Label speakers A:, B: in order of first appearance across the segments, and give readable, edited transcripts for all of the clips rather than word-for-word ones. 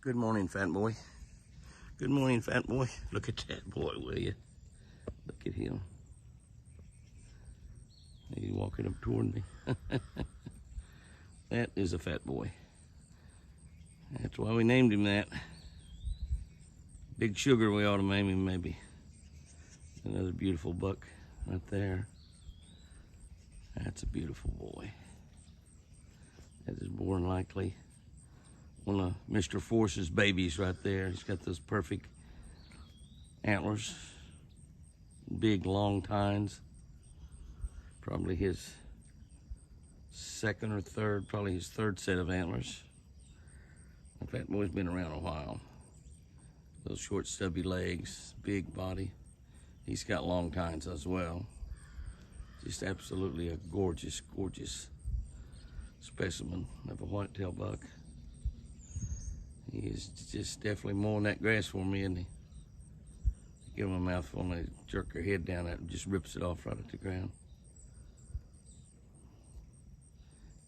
A: Good morning, Fatboy. Good morning, Fatboy. Look at that boy, will you? Look at him. He's walking up toward me. That is a fat boy. That's why we named him that. Big Sugar, we ought to name him maybe. Another beautiful buck right there. That's a beautiful boy. That is more than likely one of Mr. Force's babies right there. He's got those perfect antlers, big long tines. Probably his second or third, probably his third set of antlers. The fat boy's been around a while. Those short stubby legs, big body. He's got long tines as well. Just absolutely a gorgeous, gorgeous specimen of a whitetail buck. He is just definitely mowing that grass for me, isn't he? Give him a mouthful and they jerk her head down and just rips it off right at the ground.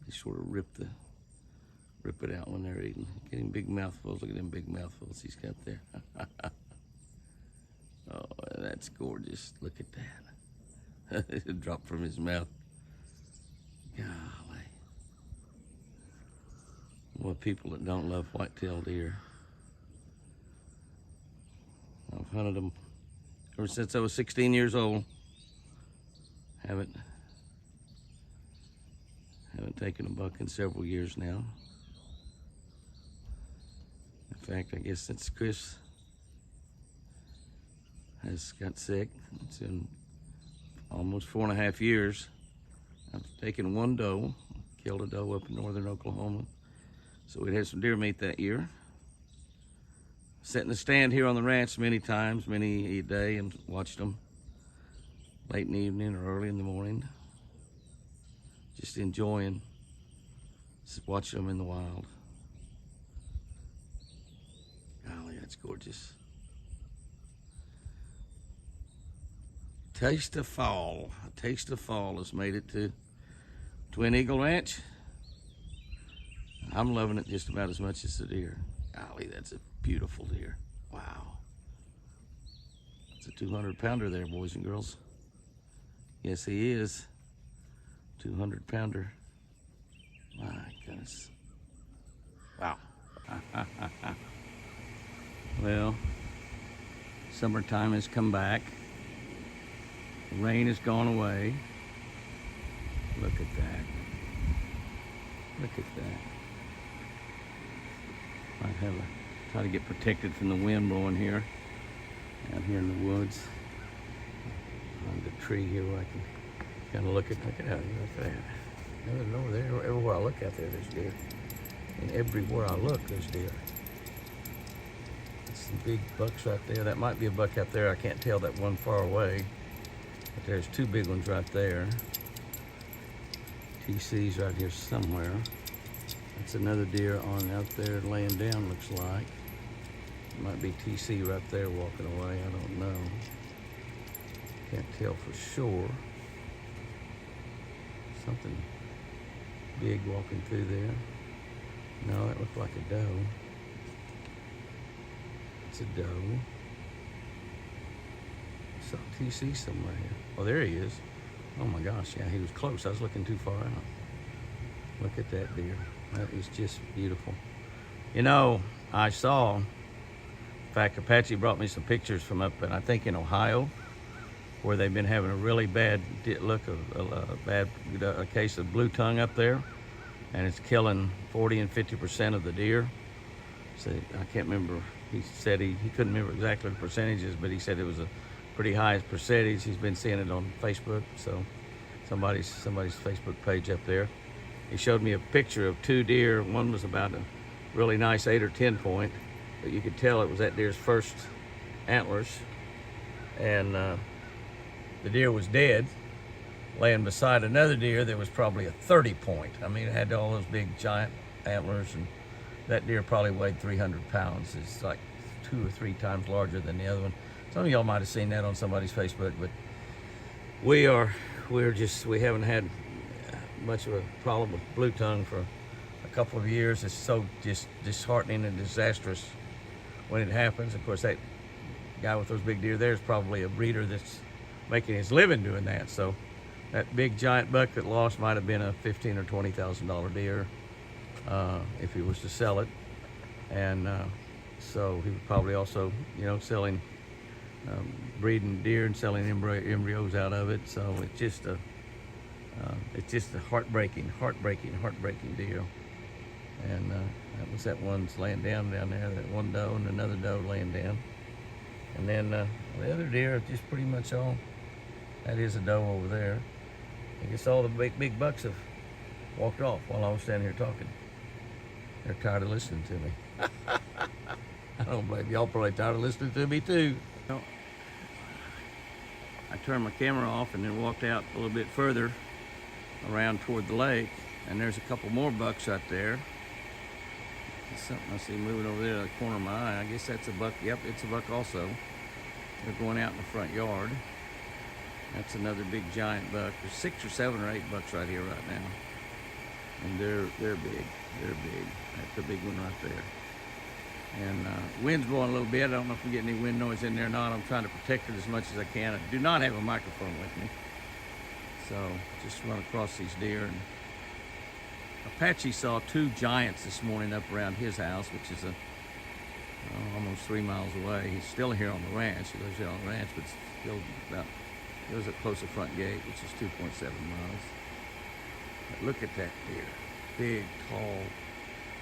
A: They sort of rip it out when they're eating. Getting big mouthfuls. Look at them big mouthfuls he's got there. Oh, that's gorgeous. Look at that. It dropped from his mouth. Golly. What people that don't love whitetail deer. I've hunted them ever since I was 16 years old. Haven't taken a buck in several years now. In fact, I guess since Chris has got sick, it's in almost 4.5 years. I've taken one doe, killed a doe up in northern Oklahoma. So we had some deer meat that year. Sat in the stand here on the ranch many times, many a day, and watched them late in the evening or early in the morning. Just enjoying watching them in the wild. Golly, that's gorgeous. Taste of Fall. A Taste of Fall has made it to Twin Eagle Ranch. I'm loving it just about as much as the deer. Golly, that's a beautiful deer. Wow. It's a 200-pounder there, boys and girls. Yes, he is. 200-pounder. My goodness. Wow. Well, summertime has come back. The rain has gone away. Look at that. Look at that. Might have try to get protected from the wind blowing here. Out here in the woods. On the tree here where I can kind of look at how you look at that. Over there, everywhere I look out there, there's deer. And everywhere I look, there's deer. It's some big bucks right there. That might be a buck out there. I can't tell that one far away. But there's two big ones right there. TC's right here somewhere. That's another deer on out there laying down, looks like. It might be TC right there walking away. I don't know. Can't tell for sure. Something big walking through there. No, that looked like a doe. It's a doe. I saw TC somewhere here. Oh, there he is. Oh my gosh, yeah, he was close. I was looking too far out. Look at that deer. That is just beautiful. You know, I saw, in fact, Apache brought me some pictures from up, I think in Ohio, where they've been having a really bad a case of blue tongue up there, and it's killing 40 and 50% of the deer. So I can't remember. He said he couldn't remember exactly the percentages, but he said it was a pretty high percentage. He's been seeing it on Facebook, so somebody's Facebook page up there. He showed me a picture of two deer. One was about a really nice 8 or 10 point, but you could tell it was that deer's first antlers, and the deer was dead, laying beside another deer that was probably a 30 point. I mean, it had all those big giant antlers, and that deer probably weighed 300 pounds. It's like 2 or 3 times larger than the other one. Some of y'all might have seen that on somebody's Facebook, but we haven't had much of a problem with blue tongue for a couple of years. It's so just disheartening and disastrous when it happens. Of course, that guy with those big deer there is probably a breeder that's making his living doing that. So that big giant buck that lost might have been a $15,000 or $20,000 deer if he was to sell it. And so he was probably also, you know, selling, breeding deer and selling embryos out of it. So it's just a heartbreaking deal. And that was that one's laying down there, that one doe and another doe laying down. And then the other deer, just pretty much all, that is a doe over there. I guess all the big bucks have walked off while I was standing here talking. They're tired of listening to me. I don't blame y'all, probably tired of listening to me too. Well, I turned my camera off and then walked out a little bit further around toward the lake, and there's a couple more bucks out there. There's something I see moving over there in the corner of my eye. I guess that's a buck. Yep, it's a buck also. They're going out in the front yard. That's another big giant buck. There's 6 or 7 or 8 bucks right here right now. And they're big. They're big. That's a big one right there. And wind's blowing a little bit. I don't know if we get any wind noise in there or not. I'm trying to protect it as much as I can. I do not have a microphone with me. So just run across these deer. And Apache saw 2 giants this morning up around his house, which is almost 3 miles away. He's still here on the ranch. He lives here on the ranch, but still about, it was close to the front gate, which is 2.7 miles. But look at that deer. Big, tall,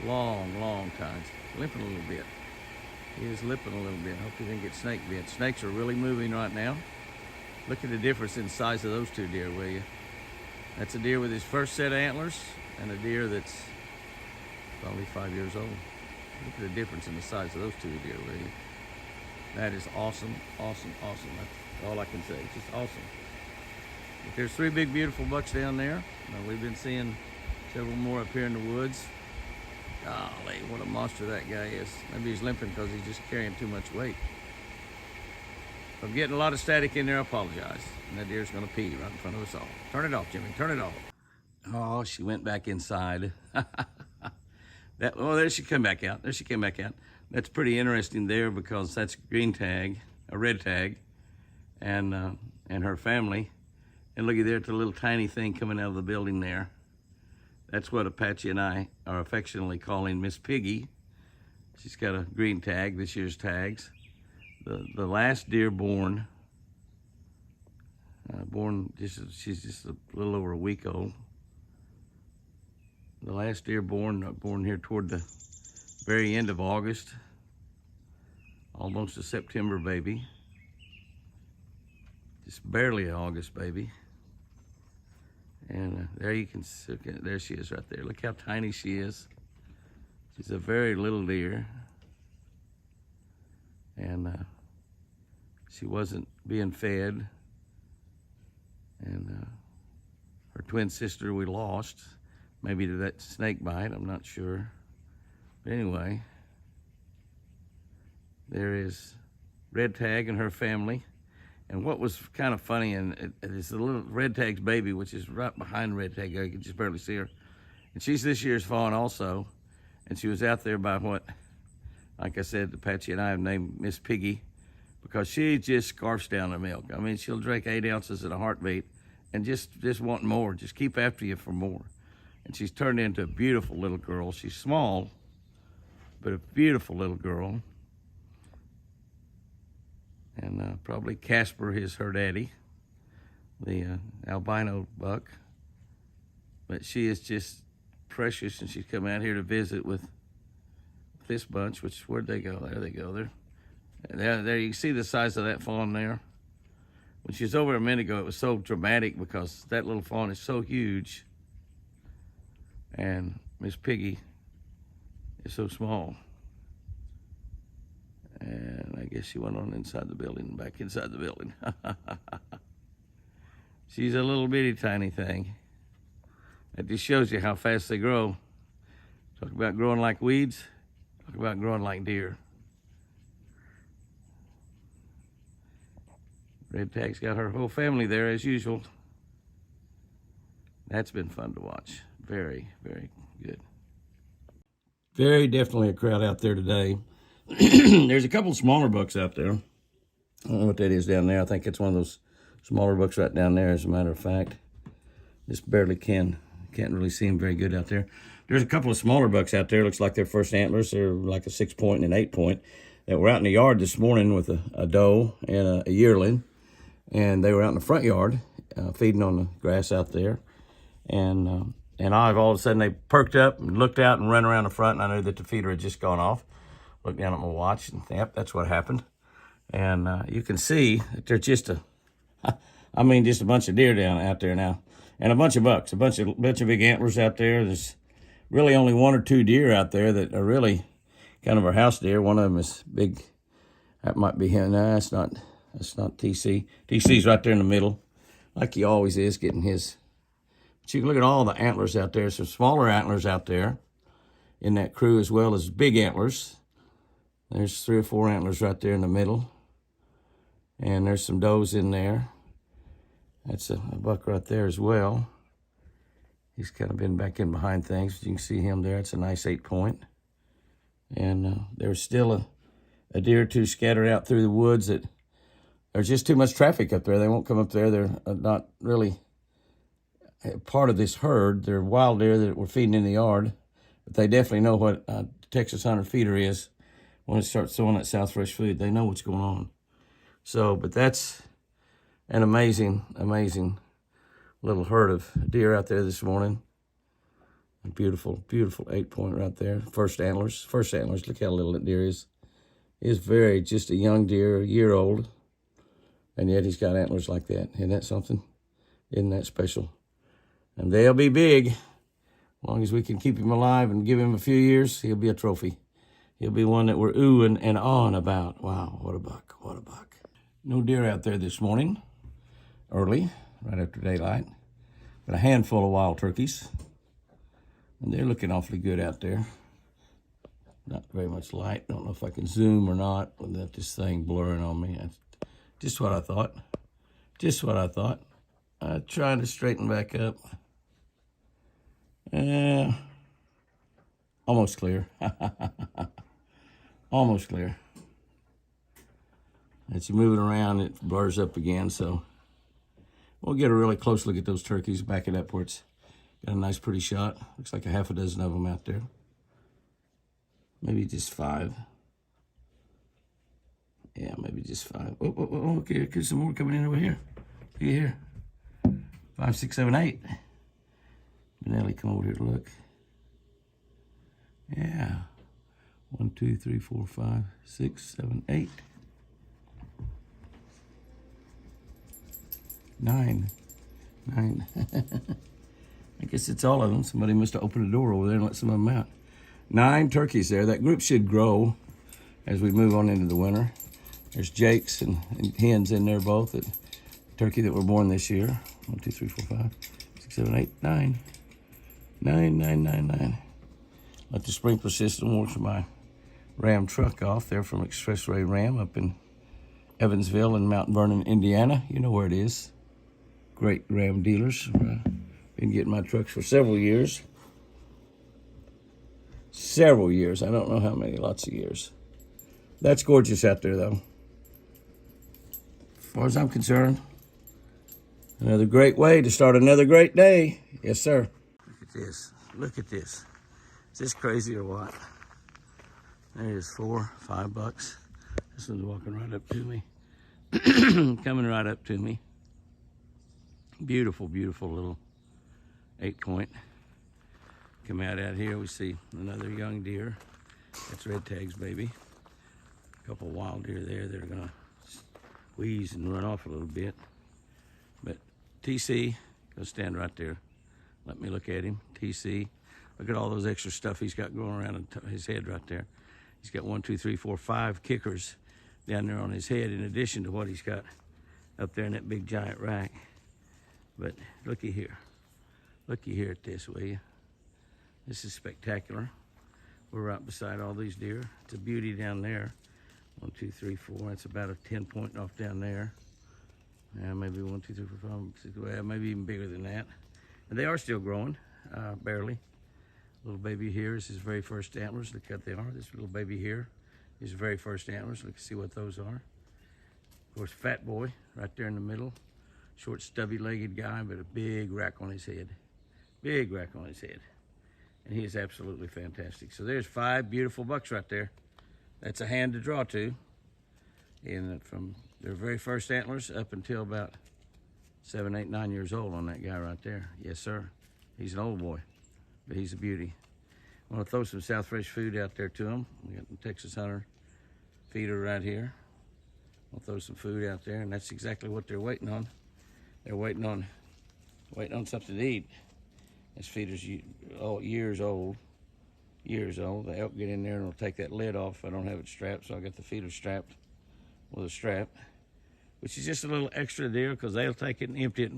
A: long tines. Limping a little bit. He is limping a little bit. Hope he didn't get snake bit. Snakes are really moving right now. Look at the difference in the size of those 2 deer, will you? That's a deer with his first set of antlers and a deer that's probably 5 years old. Look at the difference in the size of those 2 deer, will you? That is awesome. That's all I can say. It's just awesome. But there's 3 big, beautiful bucks down there. We've been seeing several more up here in the woods. Golly, what a monster that guy is. Maybe he's limping because he's just carrying too much weight. If I'm getting a lot of static in there, I apologize. And that deer's gonna pee right in front of us all. Turn it off, Jimmy, turn it off. Oh, she went back inside. Oh, there she came back out. That's pretty interesting there because that's a green tag, a red tag, and her family. And looky there at the little tiny thing coming out of the building there. That's what Apache and I are affectionately calling Miss Piggy. She's got a green tag, this year's tags. The last deer born, she's just a little over a week old. The last deer born here toward the very end of August, almost a September baby. Just barely an August baby. And there you can see, there she is right there. Look how tiny she is. She's a very little deer. And she wasn't being fed. And her twin sister we lost, maybe to that snake bite, I'm not sure. But anyway, there is Red Tag and her family. And what was kind of funny, and it's the little Red Tag's baby, which is right behind Red Tag. You can just barely see her. And she's this year's fawn also. And she was out there by what, like I said, Apache and I have named Miss Piggy, because she just scarfs down the milk. I mean, she'll drink 8 ounces in a heartbeat and just want more, just keep after you for more. And she's turned into a beautiful little girl. She's small, but a beautiful little girl. And probably Casper is her daddy, the albino buck. But she is just precious, and she's come out here to visit with this bunch, which, where'd they go? There they go. There you can see the size of that fawn there. When she was over a minute ago, it was so dramatic because that little fawn is so huge. And Miss Piggy is so small. And I guess she went on inside the building, back inside the building. She's a little bitty tiny thing. That just shows you how fast they grow. Talk about growing like weeds. Talk about growing like deer. Red Tag's got her whole family there as usual. That's been fun to watch. Very, very good. Very definitely a crowd out there today. There's a couple of smaller bucks out there. I don't know what that is down there. I think it's one of those smaller bucks right down there, as a matter of fact. Just barely can't really see them very good out there. There's a couple of smaller bucks out there. Looks like they're first antlers. They're like a 6-point and an 8-point. That were out in the yard this morning with a doe and a yearling. And they were out in the front yard feeding on the grass out there. And I've all of a sudden, they perked up and looked out and ran around the front, and I knew that the feeder had just gone off. Looked down at my watch, and yep, that's what happened. And you can see that they're just just a bunch of deer out there now. And a bunch of bucks, a bunch of big antlers out there. There's really only 1 or 2 deer out there that are really kind of our house deer. One of them is big. That might be him. No, that's not TC. TC's right there in the middle, like he always is, getting his. But you can look at all the antlers out there. Some smaller antlers out there in that crew, as well as big antlers. There's 3 or 4 antlers right there in the middle. And there's some does in there. That's a buck right there as well. He's kind of been back in behind things. You can see him there. It's a nice 8-point. And there's still a deer or two scattered out through the woods that there's just too much traffic up there. They won't come up there. They're not really part of this herd. They're wild deer that we're feeding in the yard. But they definitely know what a Texas Hunter feeder is when it starts throwing that South Fresh food. They know what's going on. So, but that's an amazing little herd of deer out there this morning. A beautiful 8-point right there. First antlers. Look how little that deer is. He's very, just a young deer, a year old. And yet he's got antlers like that. Isn't that something? Isn't that special? And they'll be big. As long as we can keep him alive and give him a few years, he'll be a trophy. He'll be one that we're oohing and ahhing about. Wow, what a buck, what a buck. No deer out there this morning, early, right after daylight. Got a handful of wild turkeys. And they're looking awfully good out there. Not very much light. Don't know if I can zoom or not without this thing blurring on me. That's just what I thought. I'm trying to straighten back up. Almost clear. Almost clear. As you move it around, it blurs up again, so we'll get a really close look at those turkeys, back it up where it's got a nice pretty shot. Looks like a half a dozen of them out there. Maybe just 5. Yeah, maybe just 5. Oh, okay, there's some more coming in over here. See here. 5, 6, 7, 8. Benelli, come over here to look. Yeah. 1, 2, 3, 4, 5, 6, 7, 8. 9. I guess it's all of them. Somebody must have opened the door over there and let some of them out. 9 turkeys there. That group should grow as we move on into the winter. There's jakes and hens in there both. Turkey that were born this year. 1, 2, 3, 4, 5, 6, 7, 8, 9. 9. Let the sprinkler system wash my Ram truck off there from Expressway Ram up in Evansville and Mount Vernon, Indiana. You know where it is. Great Ram dealers. Been getting my trucks for several years. I don't know how many, lots of years. That's gorgeous out there, though. As far as I'm concerned, another great way to start another great day. Yes, sir. Look at this. Is this crazy or what? There's 4, 5 bucks. This one's walking right up to me. Coming right up to me. Beautiful little 8-point. Come out here, we see another young deer. That's red tags, baby. A couple wild deer there that are gonna wheeze and run off a little bit. But TC, go stand right there. Let me look at him. TC, look at all those extra stuff he's got going around his head right there. He's got 1, 2, 3, 4, 5 kickers down there on his head in addition to what he's got up there in that big giant rack. But looky here at this, will you? This is spectacular. We're right beside all these deer. It's a beauty down there. 1, 2, 3, 4. That's about a 10-point off down there. Yeah, maybe 1, 2, 3, 4, 5, 6, well, maybe even bigger than that. And they are still growing, barely. Little baby here is his very first antlers. Look what they are. This little baby here is his very first antlers. Let's see what those are. Of course, Fatboy right there in the middle. Short, stubby-legged guy, but a big rack on his head. Big rack on his head. And he is absolutely fantastic. So there's 5 beautiful bucks right there. That's a hand to draw to. And from their very first antlers up until about 7, 8, 9 years old on that guy right there. Yes, sir. He's an old boy, but he's a beauty. I want to throw some South Fresh food out there to him. We got the Texas Hunter feeder right here. I'll throw some food out there, and that's exactly what they're waiting on. They're waiting on something to eat. This feeder's years old. The elk get in there and will take that lid off. I don't have it strapped, so I got the feeder strapped with a strap, which is just a little extra deal because they'll take it and empty it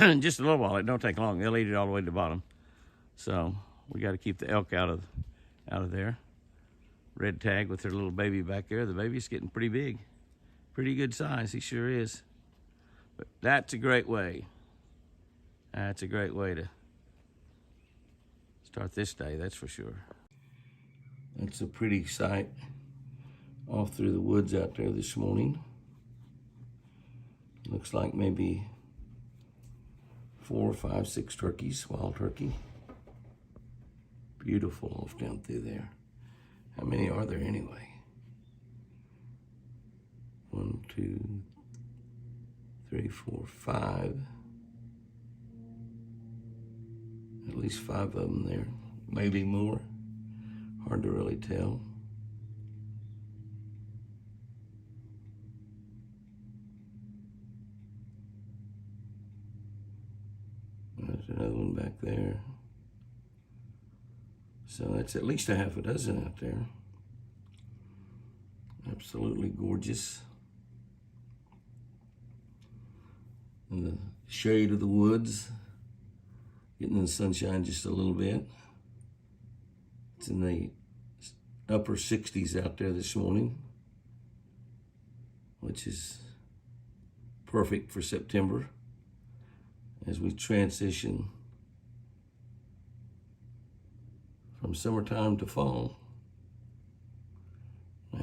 A: in just a little while. It don't take long. They'll eat it all the way to the bottom. So we got to keep the elk out of there. Red tag with their little baby back there. The baby's getting pretty big, pretty good size. He sure is. But that's a great way. That's a great way to start this day, that's for sure. That's a pretty sight off through the woods out there this morning. Looks like maybe 4, 5, 6 turkeys, wild turkey. Beautiful off down through there. How many are there anyway? 1, 2, 3, 4, 5. At least 5 of them there, maybe more. Hard to really tell. There's another one back there. So that's at least a half a dozen out there. Absolutely gorgeous. In the shade of the woods. Getting in the sunshine just a little bit. It's in the upper 60s out there this morning, which is perfect for September as we transition from summertime to fall.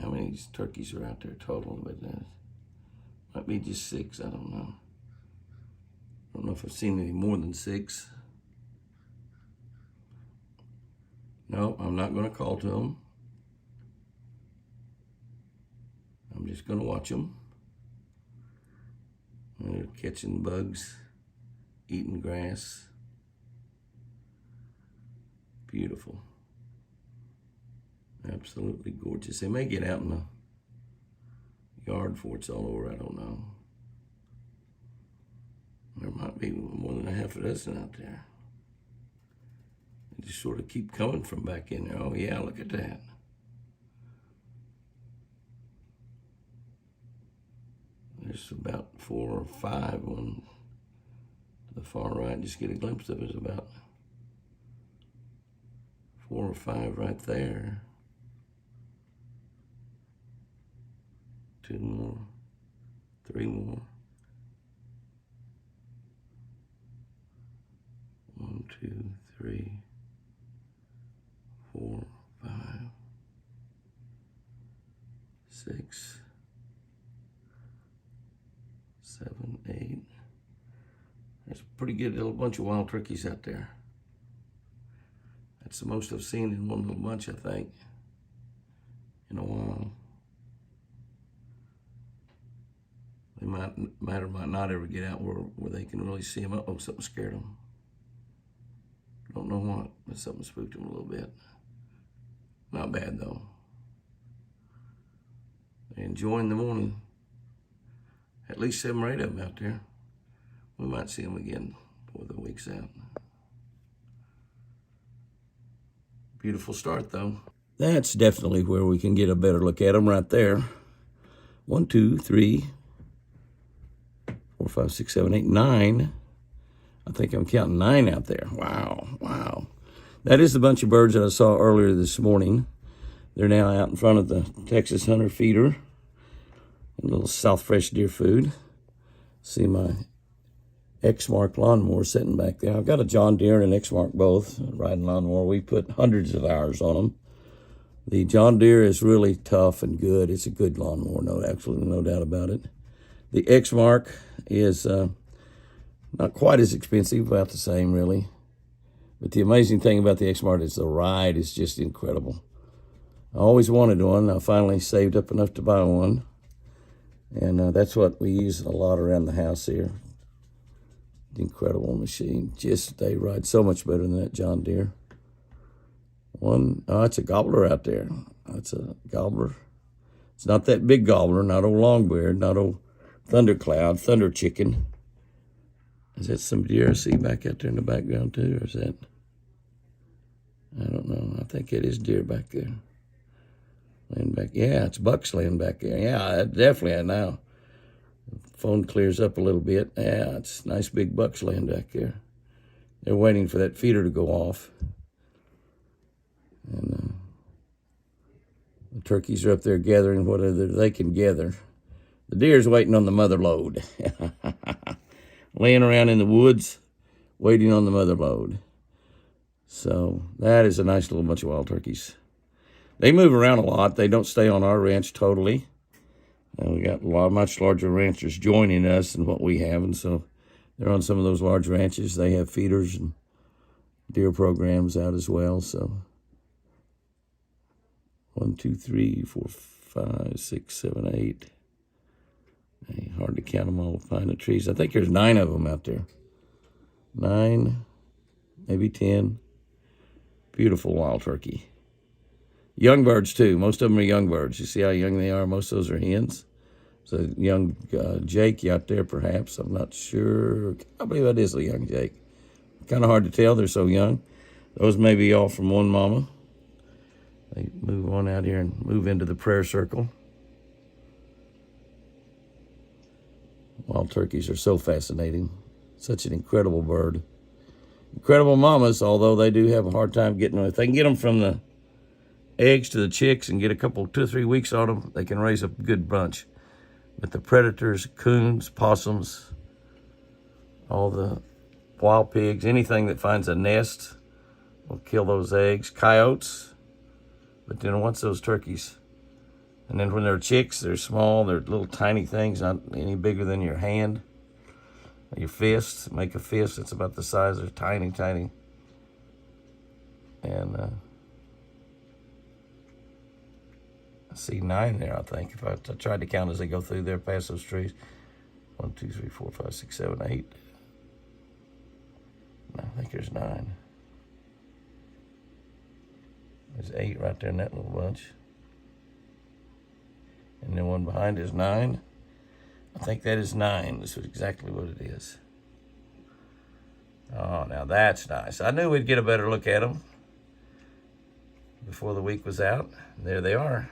A: How many turkeys are out there total? But that might be just 6, I don't know. I don't know if I've seen any more than 6. No, I'm not going to call to them. I'm just going to watch them. They're catching bugs, eating grass. Beautiful. Absolutely gorgeous. They may get out in the yard before it's all over, I don't know. There might be more than a half a dozen out there. They just sort of keep coming from back in there. Oh yeah, look at that. There's about 4 or 5 on the far right. Just get a glimpse of it. About 4 or 5 right there. 2 more, 3 more. 1, 2, 3, 4, 5, 6, 7, 8. There's a pretty good little bunch of wild turkeys out there. That's the most I've seen in one little bunch, I think, in a while. They might or might not ever get out where they can really see them. Oh, something scared them. Don't know what, but something spooked them a little bit. Not bad, though. They're enjoying the morning. At least 7 or 8 of them out there. We might see them again before the week's out. Beautiful start, though. That's definitely where we can get a better look at them right there. 1, 2, 3, 4, 5, 6, 7, 8, 9. I think I'm counting 9 out there. Wow, wow. That is the bunch of birds that I saw earlier this morning. They're now out in front of the Texas Hunter feeder. A little South Fresh deer food. See my Exmark lawnmower sitting back there. I've got a John Deere and an Exmark both, riding lawnmower. We put hundreds of hours on them. The John Deere is really tough and good. It's a good lawnmower, absolutely no doubt about it. The Exmark is not quite as expensive, about the same really. But the amazing thing about the Exmark is the ride is just incredible. I always wanted one. I finally saved up enough to buy one. And that's what we use a lot around the house here. Incredible machine. Just, they ride so much better than that John Deere. It's a gobbler out there. That's a gobbler. It's not that big gobbler, not old Longbeard, not old Thundercloud, Thunder Chicken. Is that some deer I see back out there in the background too, or is that? I don't know. I think it is deer back there. Laying back. Yeah, it's bucks laying back there. Yeah, definitely now. Phone clears up a little bit. Yeah, it's nice big bucks laying back there. They're waiting for that feeder to go off. And the turkeys are up there gathering whatever they can gather. The deer's waiting on the mother load. Laying around in the woods, waiting on the mother load. So that is a nice little bunch of wild turkeys. They move around a lot. They don't stay on our ranch totally. We got much larger ranchers joining us than what we have, and so they're on some of those large ranches. They have feeders and deer programs out as well. So 1, 2, 3, 4, 5, 6, 7, 8. Hard to count them all behind the trees. I think there's 9 of them out there. 9, maybe 10. Beautiful wild turkey. Young birds, too. Most of them are young birds. You see how young they are? Most of those are hens. So young Jake out there, perhaps. I'm not sure. I believe that is a young Jake. Kind of hard to tell. They're so young. Those may be all from one mama. They move on out here and move into the prayer circle. Wild turkeys are so fascinating. Such an incredible bird. Incredible mamas, although they do have a hard time getting them. If they can get them from the eggs to the chicks and get 2 or 3 weeks on them, they can raise a good bunch. But the predators, coons, possums, all the wild pigs, anything that finds a nest will kill those eggs. Coyotes. But then once those turkeys, and then when they're chicks, they're small, they're little tiny things, not any bigger than your hand, your fist. Make a fist, it's about the size, they're tiny, tiny. And I see 9 there, I think. If I tried to count as they go through there past those trees. 1, 2, 3, 4, 5, 6, 7, 8. No, I think there's 9. There's 8 right there in that little bunch. And then one behind is 9. I think that is 9. This is exactly what it is. Oh, now that's nice. I knew we'd get a better look at them before the week was out. There they are.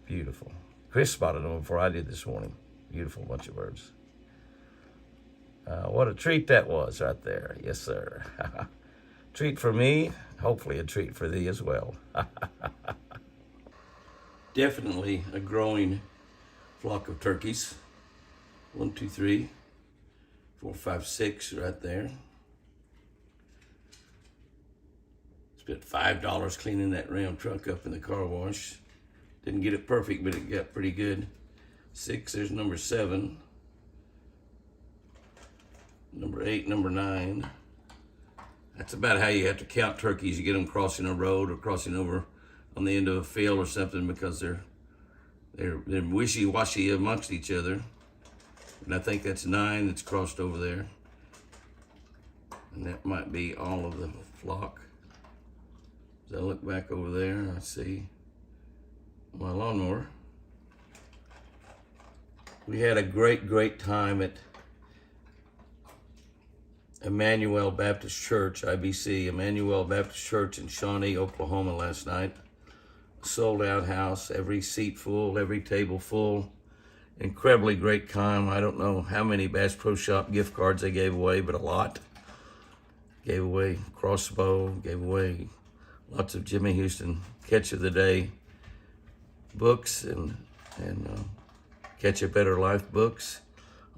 A: Beautiful. Chris spotted them before I did this morning. Beautiful bunch of birds. What a treat that was right there. Yes, sir. Treat for me, hopefully a treat for thee as well. Definitely a growing flock of turkeys. 1, 2, 3, 4, 5, 6 right there. Spent $5 cleaning that Ram truck up in the car wash. Didn't get it perfect, but it got pretty good. 6, there's number 7. Number 8, number 9. That's about how you have to count turkeys. You get them crossing a road or crossing over on the end of a field or something, because they're wishy-washy amongst each other. And I think that's 9 that's crossed over there. And that might be all of the flock. As I look back over there, I see my lawnmower. We had a great time at Emmanuel Baptist Church, IBC, Emmanuel Baptist Church in Shawnee, Oklahoma last night. Sold out house, every seat full, every table full. Incredibly great time. I don't know how many Bass Pro Shop gift cards they gave away, but a lot. Gave away crossbow, gave away lots of Jimmy Houston Catch of the Day books and Catch a Better Life books.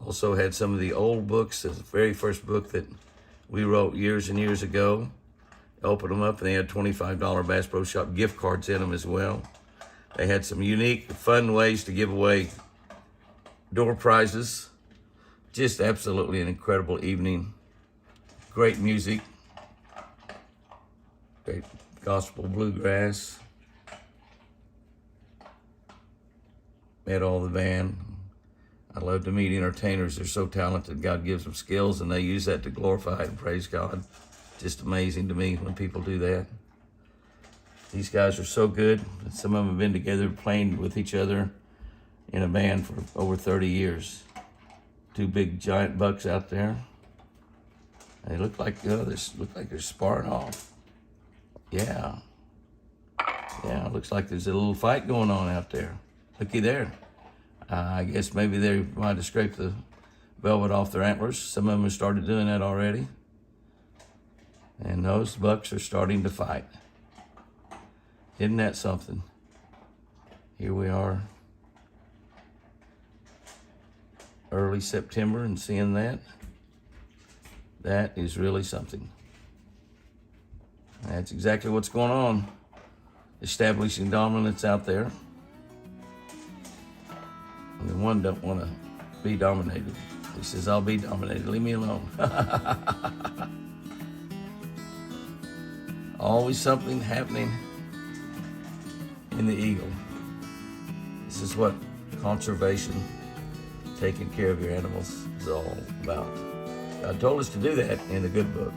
A: Also had some of the old books, the very first book that we wrote years and years ago. Opened them up and they had $25 Bass Pro Shop gift cards in them as well. They had some unique, fun ways to give away door prizes. Just absolutely an incredible evening. Great music. Great gospel bluegrass. Met all the band. I love to meet entertainers. They're so talented. God gives them skills and they use that to glorify and praise God. Just amazing to me when people do that. These guys are so good. Some of them have been together playing with each other in a band for over 30 years. Two big giant bucks out there. They look like they're sparring off. Yeah. Yeah, looks like there's a little fight going on out there. Looky there. I guess maybe they might have scraped the velvet off their antlers. Some of them have started doing that already. And those bucks are starting to fight. Isn't that something? Here we are, early September, and seeing that. That is really something. That's exactly what's going on. Establishing dominance out there. And the one don't want to be dominated. He says, I'll be dominated, leave me alone. Always something happening in the eagle. This is what conservation, taking care of your animals, is all about. God told us to do that in the good book.